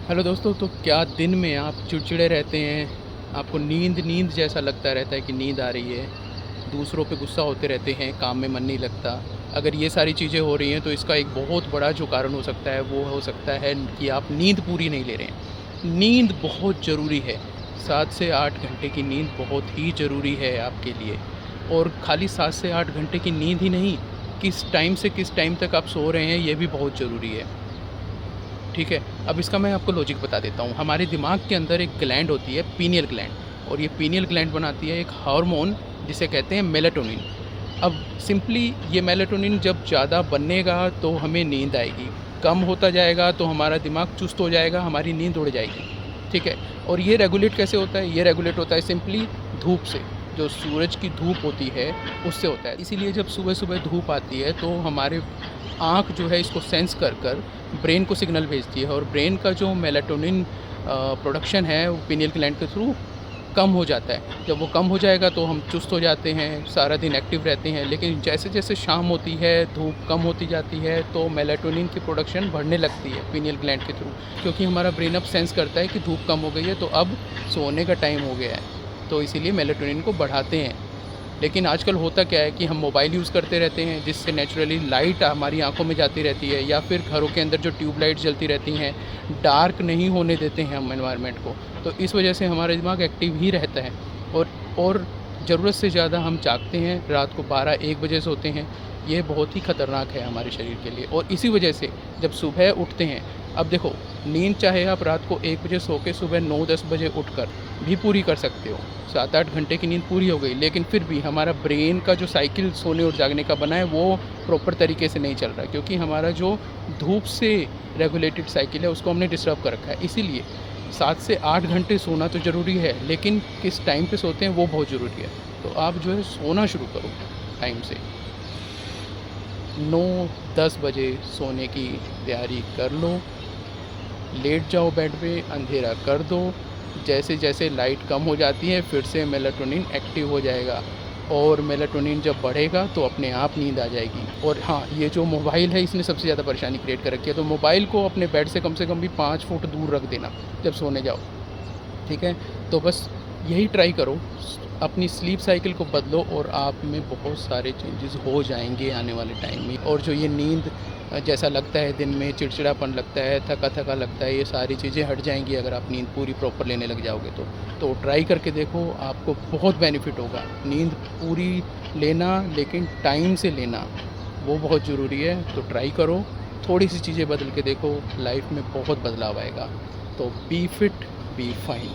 Hello दोस्तों, तो क्या दिन में आप चिड़चिड़े रहते हैं? आपको नींद नींद जैसा लगता रहता है कि नींद आ रही है, दूसरों पे गुस्सा होते रहते हैं, काम में मन नहीं लगता। अगर ये सारी चीज़ें हो रही हैं तो इसका एक बहुत बड़ा जो कारण हो सकता है वो हो सकता है कि आप नींद पूरी नहीं ले रहे हैं। नींद बहुत ज़रूरी है। 7 से 8 घंटे की नींद बहुत ही ज़रूरी है आपके लिए। और खाली 7 से 8 घंटे की नींद ही नहीं, किस टाइम तक आप सो रहे हैं ये भी बहुत ज़रूरी है। ठीक है, अब इसका मैं आपको लॉजिक बता देता हूँ। हमारे दिमाग के अंदर एक ग्लैंड होती है, पीनियल ग्लैंड, और ये पीनियल ग्लैंड बनाती है एक हार्मोन जिसे कहते हैं मेलाटोनिन। अब सिंपली ये मेलाटोनिन जब ज़्यादा बनेगा तो हमें नींद आएगी, कम होता जाएगा तो हमारा दिमाग चुस्त हो जाएगा, हमारी नींद उड़ जाएगी। ठीक है, और ये रेगुलेट कैसे होता है? ये रेगुलेट होता है सिंपली धूप से। जो सूरज की धूप होती है उससे होता है। इसीलिए जब सुबह-सुबह धूप आती है तो हमारे आँख जो है इसको सेंस कर कर ब्रेन को सिग्नल भेजती है, और ब्रेन का जो मेलाटोनिन प्रोडक्शन है वो पीनियल ग्लैंड के थ्रू कम हो जाता है। जब वो कम हो जाएगा तो हम चुस्त हो जाते हैं, सारा दिन एक्टिव रहते हैं। लेकिन जैसे-जैसे शाम होती है, धूप कम होती जाती है, तो मेलाटोनिन की प्रोडक्शन बढ़ने लगती है पीनियल ग्लैंड के थ्रू, क्योंकि हमारा ब्रेन अब सेंस करता है कि धूप कम हो गई है, तो अब सोने का टाइम हो गया है। तो इसीलिए मेलाटोनिन को बढ़ाते हैं। लेकिन आजकल होता क्या है कि हम मोबाइल यूज़ करते रहते हैं, जिससे नेचुरली लाइट हमारी आँखों में जाती रहती है, या फिर घरों के अंदर जो ट्यूबलाइट जलती रहती हैं, डार्क नहीं होने देते हैं हम एनवायरनमेंट को। तो इस वजह से हमारा दिमाग एक्टिव ही रहता है, और ज़रूरत से ज़्यादा हम जागते हैं, रात को 12-1 बजे सोते हैं। ये बहुत ही ख़तरनाक है हमारे शरीर के लिए, और इसी वजह से जब सुबह उठते हैं, अब देखो, नींद चाहे आप रात को 1 बजे सो के सुबह 9-10 बजे उठकर भी पूरी कर सकते हो। 7-8 घंटे की नींद पूरी हो गई, लेकिन फिर भी हमारा ब्रेन का जो साइकिल सोने और जागने का बना है वो प्रॉपर तरीके से नहीं चल रहा है, क्योंकि हमारा जो धूप से रेगुलेटेड साइकिल है उसको हमने डिस्टर्ब कर रखा है। इसीलिए 7 से 8 घंटे सोना तो ज़रूरी है, लेकिन किस टाइम पे सोते हैं वो बहुत ज़रूरी है। तो आप जो है सोना शुरू करो टाइम से। 9-10 बजे सोने की तैयारी कर लो, लेट जाओ बेड पे, अंधेरा कर दो। जैसे-जैसे लाइट कम हो जाती है फिर से मेलाटोनिन एक्टिव हो जाएगा, और मेलाटोनिन जब बढ़ेगा तो अपने आप नींद आ जाएगी। और हाँ, ये जो मोबाइल है इसने सबसे ज़्यादा परेशानी क्रिएट कर रखी है, तो मोबाइल को अपने बेड से कम भी 5 फुट दूर रख देना जब सोने जाओ। ठीक है? तो बस यही ट्राई करो, अपनी स्लीप साइकिल को बदलो, और आप में बहुत सारे चेंजेस हो जाएँगे आने वाले टाइम में। और जो ये नींद जैसा लगता है दिन में, चिड़चिड़ापन लगता है, थका-थका लगता है, ये सारी चीज़ें हट जाएँगी अगर आप नींद पूरी प्रॉपर लेने लग जाओगे तो। तो ट्राई करके देखो, आपको बहुत बेनिफिट होगा। नींद पूरी लेना, लेकिन टाइम से लेना, वो बहुत ज़रूरी है। तो ट्राई करो, थोड़ी-सी चीज़ें बदल के देखो, लाइफ़ में बहुत बदलाव आएगा। तो बी फिट, बी फाइन।